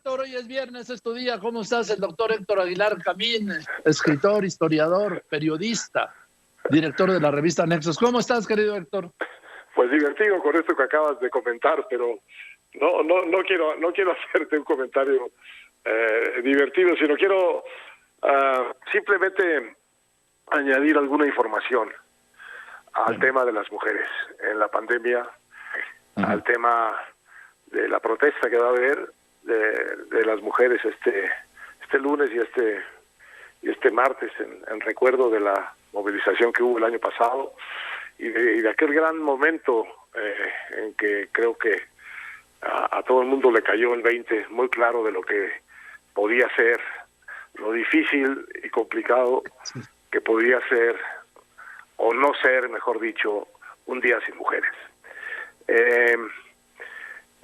Héctor, hoy es viernes, es tu día. ¿Cómo estás? El doctor Héctor Aguilar Camín, escritor, historiador, periodista, director de la revista Nexos. ¿Cómo estás, querido Héctor? Pues divertido con esto que acabas de comentar, pero no quiero hacerte un comentario divertido, sino quiero simplemente añadir alguna información al tema de las mujeres en la pandemia, al tema de la protesta que va a haber de las mujeres este lunes y este martes en recuerdo de la movilización que hubo el año pasado y de aquel gran momento en que creo que a todo el mundo le cayó el 20 muy claro de lo que podía ser, lo difícil y complicado que podía ser, o no ser, mejor dicho, un día sin mujeres.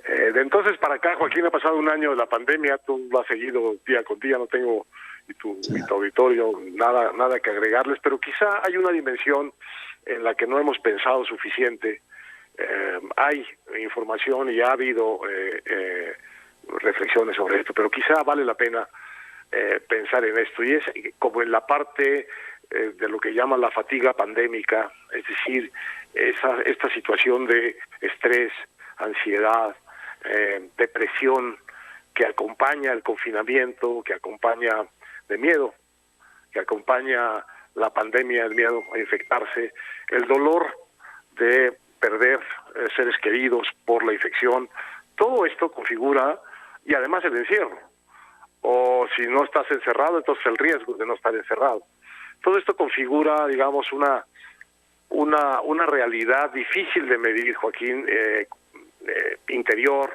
De entonces para acá, Joaquín, ha pasado un año de la pandemia, tú lo has seguido día con día, no tengo y tu auditorio nada que agregarles, pero quizá hay una dimensión en la que no hemos pensado suficiente. Hay información y ha habido reflexiones sobre esto, pero quizá vale la pena pensar en esto, y es como en la parte de lo que llaman la fatiga pandémica, es decir, esta situación de estrés, ansiedad, depresión que acompaña el confinamiento, que acompaña de miedo, que acompaña la pandemia, el miedo a infectarse, el dolor de perder seres queridos por la infección. Todo esto configura, y además el encierro, o si no estás encerrado, entonces el riesgo de no estar encerrado. Todo esto configura, digamos, una realidad difícil de medir, Joaquín, interior,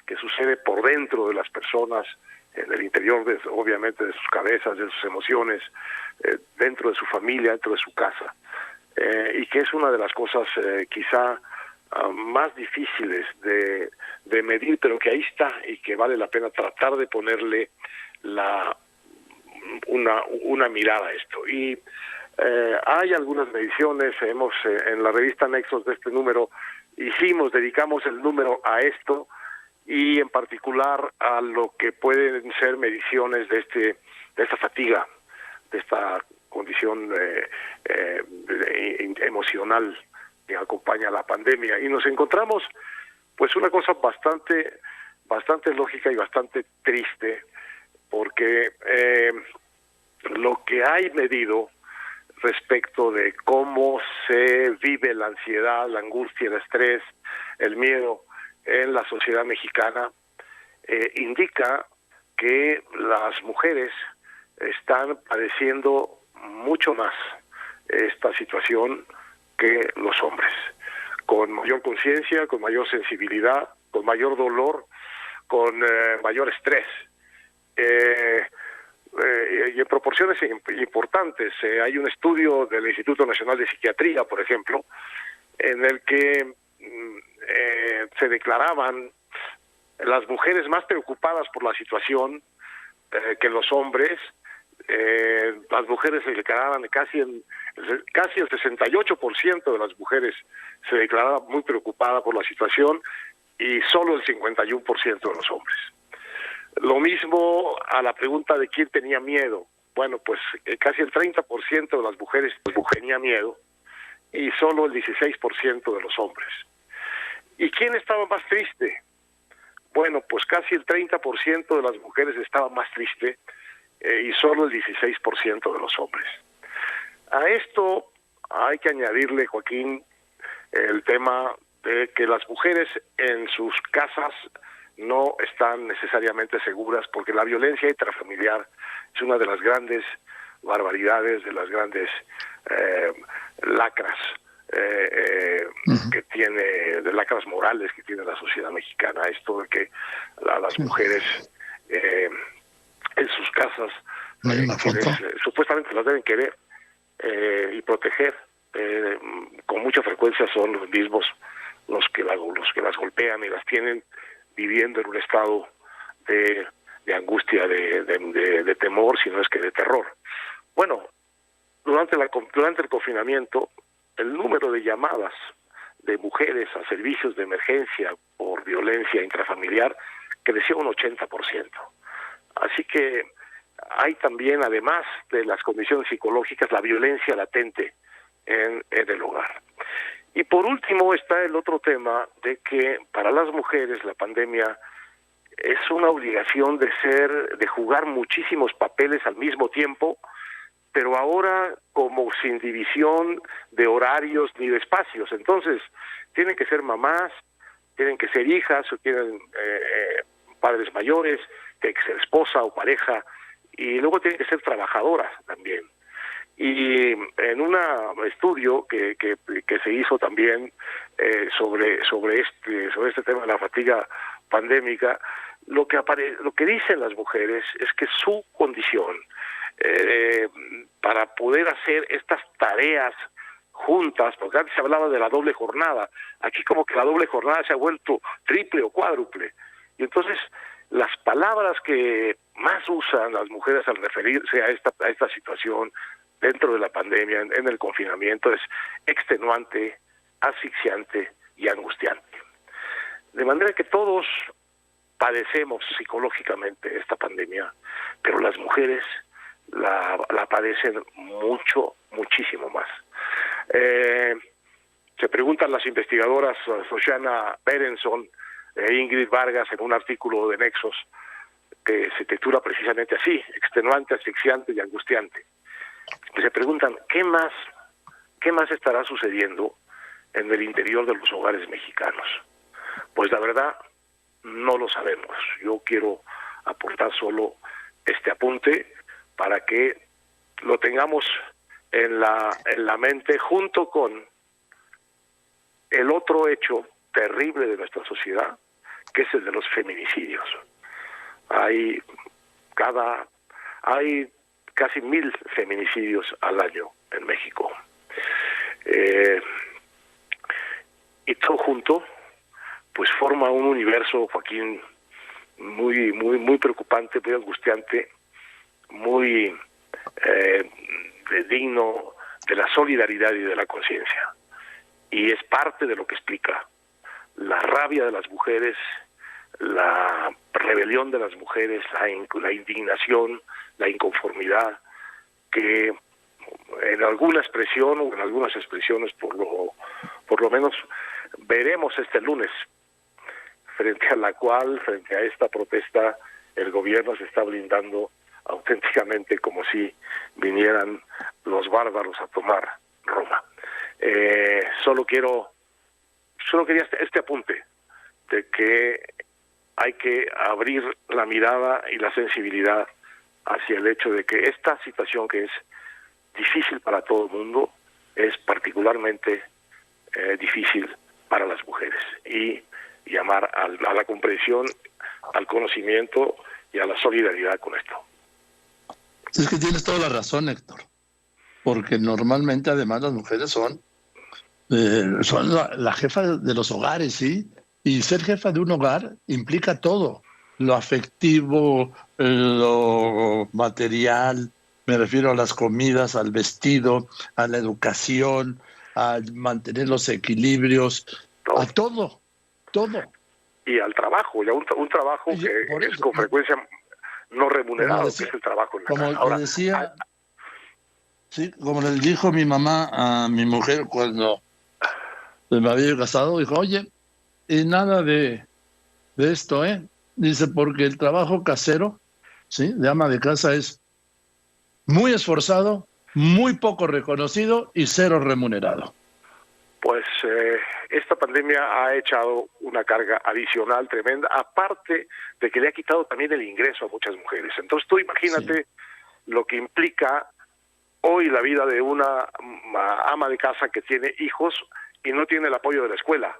que sucede por dentro de las personas, en el interior, obviamente, de sus cabezas, de sus emociones, dentro de su familia, dentro de su casa, y que es una de las cosas quizá más difíciles de medir, pero que ahí está y que vale la pena tratar de ponerle una mirada a esto. Y hay algunas mediciones, en la revista Nexos de este número dedicamos el número a esto, y en particular a lo que pueden ser mediciones de esta fatiga, de esta condición emocional que acompaña a la pandemia, y nos encontramos pues una cosa bastante lógica y bastante triste, porque lo que hay medido respecto de cómo se vive la ansiedad, la angustia, el estrés, el miedo en la sociedad mexicana, indica que las mujeres están padeciendo mucho más esta situación que los hombres, con mayor conciencia, con mayor sensibilidad, con mayor dolor, con mayor estrés, y en proporciones importantes. Hay un estudio del Instituto Nacional de Psiquiatría, por ejemplo, en el que se declaraban las mujeres más preocupadas por la situación que los hombres. Las mujeres se declaraban casi el 68% de las mujeres se declaraba muy preocupada por la situación, y solo el 51% de los hombres. Lo mismo a la pregunta de quién tenía miedo. Bueno, pues casi el 30% de las mujeres tenía miedo, y solo el 16% de los hombres. ¿Y quién estaba más triste? Bueno, pues casi el 30% de las mujeres estaba más triste, y solo el 16% de los hombres. A esto hay que añadirle, Joaquín, el tema de que las mujeres en sus casas no están necesariamente seguras, porque la violencia intrafamiliar es una de las grandes barbaridades, de las grandes lacras que tiene, de lacras morales que tiene la sociedad mexicana. Esto de que las mujeres en sus casas, supuestamente las deben querer y proteger, con mucha frecuencia son los mismos los que las golpean y las tienen viviendo en un estado de angustia, de temor, si no es que de terror. Bueno, durante el confinamiento, el número de llamadas de mujeres a servicios de emergencia por violencia intrafamiliar creció un 80%. Así que hay también, además de las condiciones psicológicas, la violencia latente en el hogar. Y por último está el otro tema de que para las mujeres la pandemia es una obligación de jugar muchísimos papeles al mismo tiempo, pero ahora como sin división de horarios ni de espacios. Entonces, tienen que ser mamás, tienen que ser hijas, o tienen padres mayores, tienen que ser esposa o pareja, y luego tienen que ser trabajadoras también. Y en un estudio que se hizo también sobre este tema de la fatiga pandémica, lo que dicen las mujeres es que su condición para poder hacer estas tareas juntas, porque antes se hablaba de la doble jornada, aquí como que la doble jornada se ha vuelto triple o cuádruple, y entonces las palabras que más usan las mujeres al referirse a esta situación dentro de la pandemia, en el confinamiento, es extenuante, asfixiante y angustiante. De manera que todos padecemos psicológicamente esta pandemia, pero las mujeres la padecen muchísimo más. Se preguntan las investigadoras Shoshana Berenson e Ingrid Vargas en un artículo de Nexos que se titula precisamente así, extenuante, asfixiante y angustiante. Se preguntan ¿qué más estará sucediendo en el interior de los hogares mexicanos? Pues la verdad no lo sabemos. Yo quiero aportar solo este apunte para que lo tengamos en la mente, junto con el otro hecho terrible de nuestra sociedad, que es el de los feminicidios. Hay casi 1,000 feminicidios al año en México. Y todo junto, pues forma un universo, Joaquín, muy preocupante, muy angustiante, muy digno de la solidaridad y de la conciencia. Y es parte de lo que explica la rabia de las mujeres, la rebelión de las mujeres, la indignación, la inconformidad, que en alguna expresión o en algunas expresiones por lo menos veremos este lunes, frente a esta protesta, el gobierno se está blindando auténticamente como si vinieran los bárbaros a tomar Roma. Solo quería este apunte de que hay que abrir la mirada y la sensibilidad hacia el hecho de que esta situación, que es difícil para todo el mundo, es particularmente difícil para las mujeres, y llamar a la comprensión, al conocimiento y a la solidaridad con esto. Es que tienes toda la razón, Héctor, porque normalmente además las mujeres son la jefa de los hogares, ¿sí? Y ser jefa de un hogar implica todo, lo afectivo, lo material, me refiero a las comidas, al vestido, a la educación, a mantener los equilibrios, a todo. Y al trabajo, ya un trabajo que es con frecuencia no remunerado, que es el trabajo en la casa. Como le decía, sí, como le dijo mi mamá a mi mujer cuando me había casado, dijo, oye, y nada de esto, dice, porque el trabajo casero, sí, de ama de casa, es muy esforzado, muy poco reconocido y cero remunerado. Pues esta pandemia ha echado una carga adicional tremenda, aparte de que le ha quitado también el ingreso a muchas mujeres. Entonces tú imagínate lo que implica hoy la vida de una ama de casa que tiene hijos y no tiene el apoyo de la escuela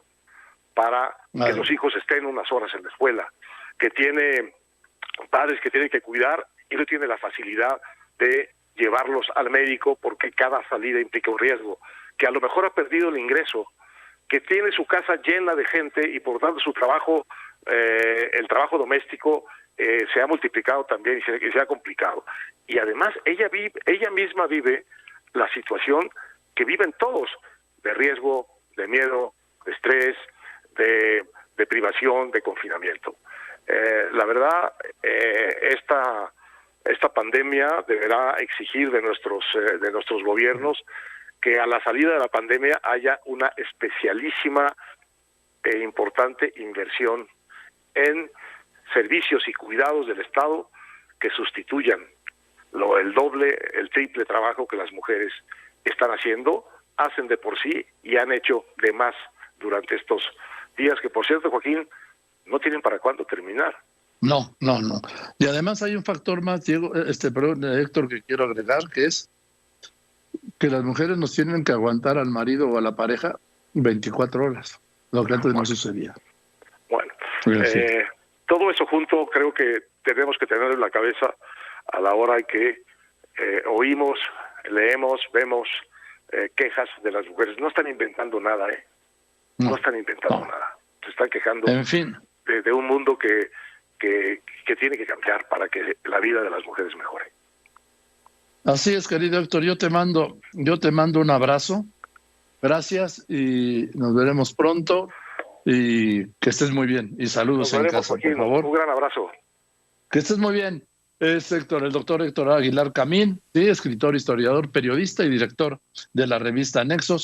para que los hijos estén unas horas en la escuela, que tiene padres que tienen que cuidar y no tiene la facilidad de llevarlos al médico porque cada salida implica un riesgo, que a lo mejor ha perdido el ingreso, que tiene su casa llena de gente y por tanto su trabajo, el trabajo doméstico se ha multiplicado también y se ha complicado. Y además ella misma vive la situación que viven todos, de riesgo, de miedo, de estrés, de privación, de confinamiento. La verdad, esta pandemia deberá exigir de nuestros gobiernos que a la salida de la pandemia haya una especialísima e importante inversión en servicios y cuidados del Estado que sustituyan el doble, el triple trabajo que las mujeres están haciendo, hacen de por sí y han hecho de más durante estos días, que por cierto, Joaquín, no tienen para cuándo terminar. No. Y además hay un factor más, Diego, Héctor, que quiero agregar, que es que las mujeres nos tienen que aguantar al marido o a la pareja 24 horas, lo que antes no sucedía. Bueno, todo eso junto creo que tenemos que tener en la cabeza a la hora que oímos, leemos, vemos quejas de las mujeres. No están inventando nada, No están inventando nada. Se están quejando de un mundo que tiene que cambiar para que la vida de las mujeres mejore. Así es, querido Héctor, yo te mando un abrazo. Gracias y nos veremos pronto y que estés muy bien. Y saludos en casa, Joaquín, por favor. Un gran abrazo. Que estés muy bien. Es el doctor Héctor Aguilar Camín, sí, escritor, historiador, periodista y director de la revista Nexos.